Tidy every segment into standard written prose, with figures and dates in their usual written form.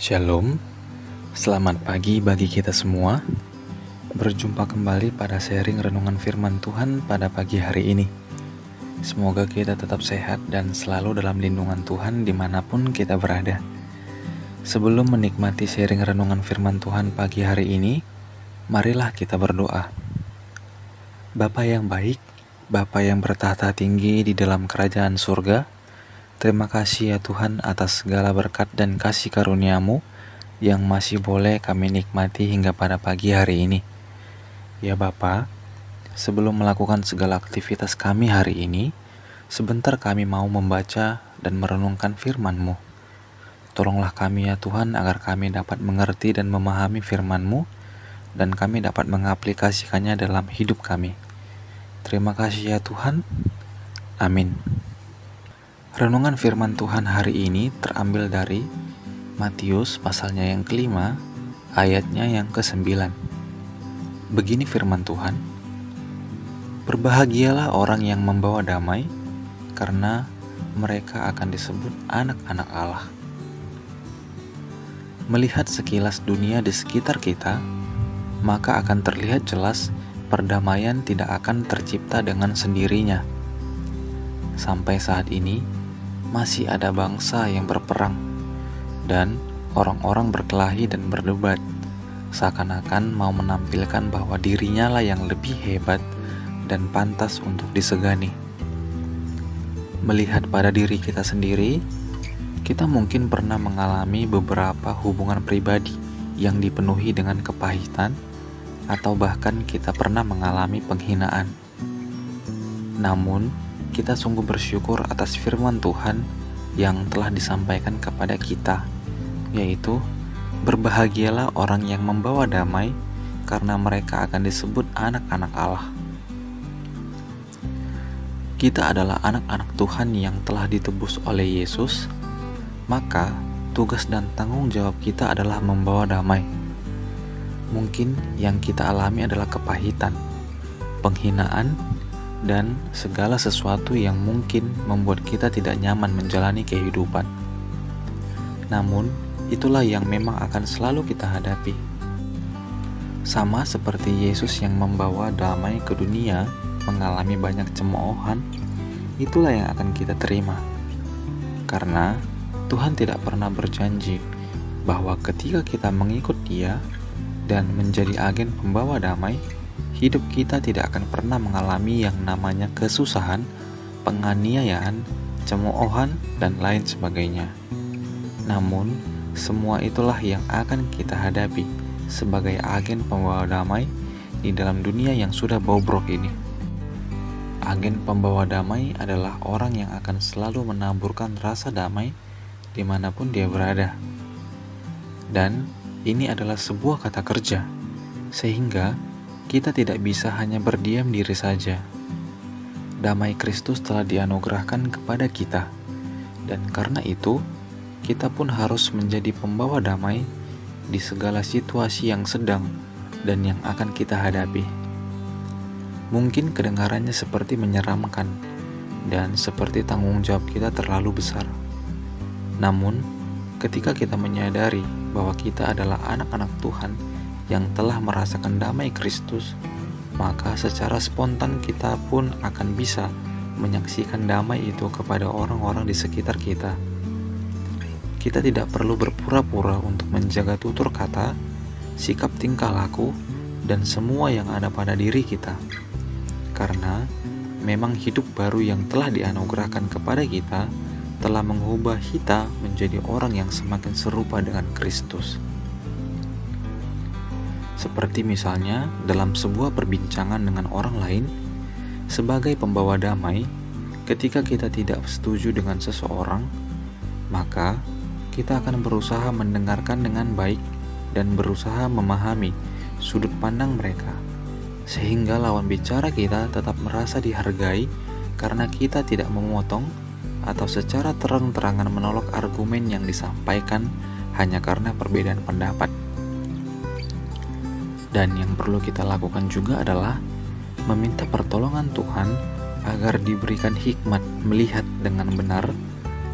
Shalom, selamat pagi bagi kita semua. Berjumpa kembali pada sharing renungan firman Tuhan pada pagi hari ini. Semoga kita tetap sehat dan selalu dalam lindungan Tuhan dimanapun kita berada. Sebelum menikmati sharing renungan firman Tuhan pagi hari ini, marilah kita berdoa. Bapa yang baik, Bapa yang bertahta tinggi di dalam kerajaan surga, terima kasih ya Tuhan atas segala berkat dan kasih karunia-Mu yang masih boleh kami nikmati hingga pada pagi hari ini. Ya Bapa, sebelum melakukan segala aktivitas kami hari ini, sebentar kami mau membaca dan merenungkan firman-Mu. Tolonglah kami ya Tuhan agar kami dapat mengerti dan memahami firman-Mu dan kami dapat mengaplikasikannya dalam hidup kami. Terima kasih ya Tuhan. Amin. Renungan firman Tuhan hari ini terambil dari Matius pasalnya yang kelima, ayatnya yang ke-9. Begini firman Tuhan, "Berbahagialah orang yang membawa damai, karena mereka akan disebut anak-anak Allah." Melihat sekilas dunia di sekitar kita, maka akan terlihat jelas perdamaian tidak akan tercipta dengan sendirinya. Sampai saat ini, masih ada bangsa yang berperang, dan orang-orang berkelahi dan berdebat, seakan-akan mau menampilkan bahwa dirinya lah yang lebih hebat dan pantas untuk disegani. Melihat pada diri kita sendiri, kita mungkin pernah mengalami beberapa hubungan pribadi yang dipenuhi dengan kepahitan, atau bahkan kita pernah mengalami penghinaan. Namun, kita sungguh bersyukur atas firman Tuhan yang telah disampaikan kepada kita, yaitu berbahagialah orang yang membawa damai, karena mereka akan disebut anak-anak Allah. Kita adalah anak-anak Tuhan yang telah ditebus oleh Yesus, maka tugas dan tanggung jawab kita adalah membawa damai. Mungkin yang kita alami adalah kepahitan, penghinaan, dan segala sesuatu yang mungkin membuat kita tidak nyaman menjalani kehidupan. Namun, itulah yang memang akan selalu kita hadapi. Sama seperti Yesus yang membawa damai ke dunia, mengalami banyak cemoohan, itulah yang akan kita terima. Karena Tuhan tidak pernah berjanji bahwa ketika kita mengikut Dia dan menjadi agen pembawa damai, hidup kita tidak akan pernah mengalami yang namanya kesusahan, penganiayaan, cemoohan, dan lain sebagainya. Namun, semua itulah yang akan kita hadapi sebagai agen pembawa damai di dalam dunia yang sudah bobrok ini. Agen pembawa damai adalah orang yang akan selalu menaburkan rasa damai dimanapun dia berada. Dan ini adalah sebuah kata kerja, sehingga kita tidak bisa hanya berdiam diri saja. Damai Kristus telah dianugerahkan kepada kita, dan karena itu, kita pun harus menjadi pembawa damai di segala situasi yang sedang dan yang akan kita hadapi. Mungkin kedengarannya seperti menyeramkan, dan seperti tanggung jawab kita terlalu besar. Namun, ketika kita menyadari bahwa kita adalah anak-anak Tuhan yang telah merasakan damai Kristus, maka secara spontan kita pun akan bisa menyaksikan damai itu kepada orang-orang di sekitar kita. Kita tidak perlu berpura-pura untuk menjaga tutur kata, sikap tingkah laku, dan semua yang ada pada diri kita. Karena memang hidup baru yang telah dianugerahkan kepada kita telah mengubah kita menjadi orang yang semakin serupa dengan Kristus. Seperti misalnya dalam sebuah perbincangan dengan orang lain, sebagai pembawa damai, ketika kita tidak setuju dengan seseorang, maka kita akan berusaha mendengarkan dengan baik dan berusaha memahami sudut pandang mereka, sehingga lawan bicara kita tetap merasa dihargai karena kita tidak memotong atau secara terang-terangan menolak argumen yang disampaikan hanya karena perbedaan pendapat. Dan yang perlu kita lakukan juga adalah meminta pertolongan Tuhan agar diberikan hikmat melihat dengan benar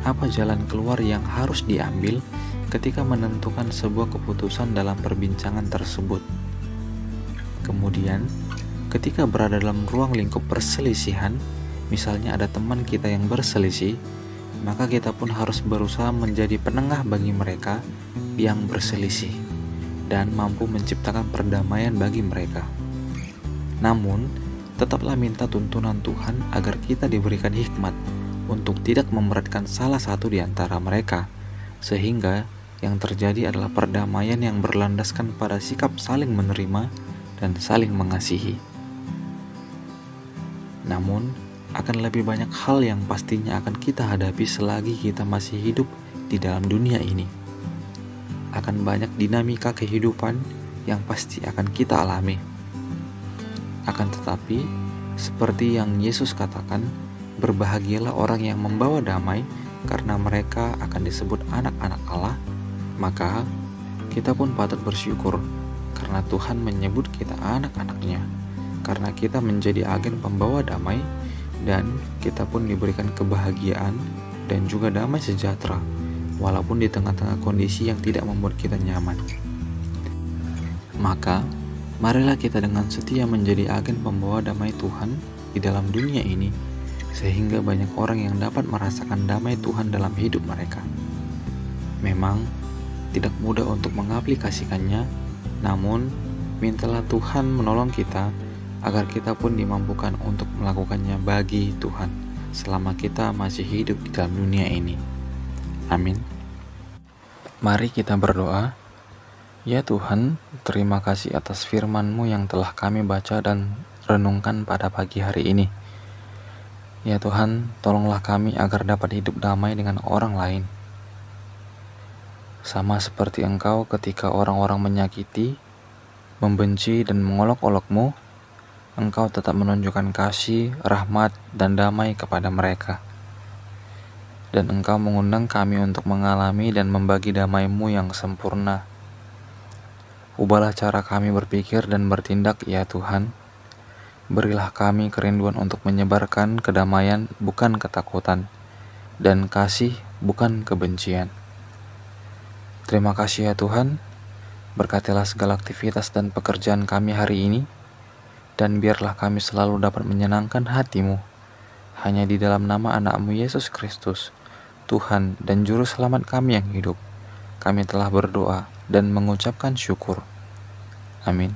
apa jalan keluar yang harus diambil ketika menentukan sebuah keputusan dalam perbincangan tersebut. Kemudian, ketika berada dalam ruang lingkup perselisihan, misalnya ada teman kita yang berselisih, maka kita pun harus berusaha menjadi penengah bagi mereka yang berselisih dan mampu menciptakan perdamaian bagi mereka. Namun, tetaplah minta tuntunan Tuhan agar kita diberikan hikmat untuk tidak memberatkan salah satu di antara mereka, sehingga yang terjadi adalah perdamaian yang berlandaskan pada sikap saling menerima dan saling mengasihi. Namun, akan lebih banyak hal yang pastinya akan kita hadapi selagi kita masih hidup di dalam dunia ini. Akan banyak dinamika kehidupan yang pasti akan kita alami. Akan tetapi, seperti yang Yesus katakan, berbahagialah orang yang membawa damai karena mereka akan disebut anak-anak Allah. Maka, kita pun patut bersyukur karena Tuhan menyebut kita anak-anaknya, karena kita menjadi agen pembawa damai dan kita pun diberikan kebahagiaan dan juga damai sejahtera walaupun di tengah-tengah kondisi yang tidak membuat kita nyaman. Maka, marilah kita dengan setia menjadi agen pembawa damai Tuhan di dalam dunia ini, sehingga banyak orang yang dapat merasakan damai Tuhan dalam hidup mereka. Memang, tidak mudah untuk mengaplikasikannya, namun mintalah Tuhan menolong kita agar kita pun dimampukan untuk melakukannya bagi Tuhan selama kita masih hidup di dalam dunia ini. Amin. Mari kita berdoa. Ya Tuhan, terima kasih atas firman-Mu yang telah kami baca dan renungkan pada pagi hari ini. Ya Tuhan, tolonglah kami agar dapat hidup damai dengan orang lain. Sama seperti Engkau ketika orang-orang menyakiti, membenci dan mengolok-olok-Mu, Engkau tetap menunjukkan kasih, rahmat, dan damai kepada mereka. Dan Engkau mengundang kami untuk mengalami dan membagi damai-Mu yang sempurna. Ubahlah cara kami berpikir dan bertindak, ya Tuhan. Berilah kami kerinduan untuk menyebarkan kedamaian, bukan ketakutan, dan kasih, bukan kebencian. Terima kasih ya Tuhan. Berkatilah segala aktivitas dan pekerjaan kami hari ini, dan biarlah kami selalu dapat menyenangkan hati-Mu. Hanya di dalam nama anak-Mu Yesus Kristus, Tuhan dan Juru Selamat kami yang hidup, kami telah berdoa dan mengucapkan syukur. Amin.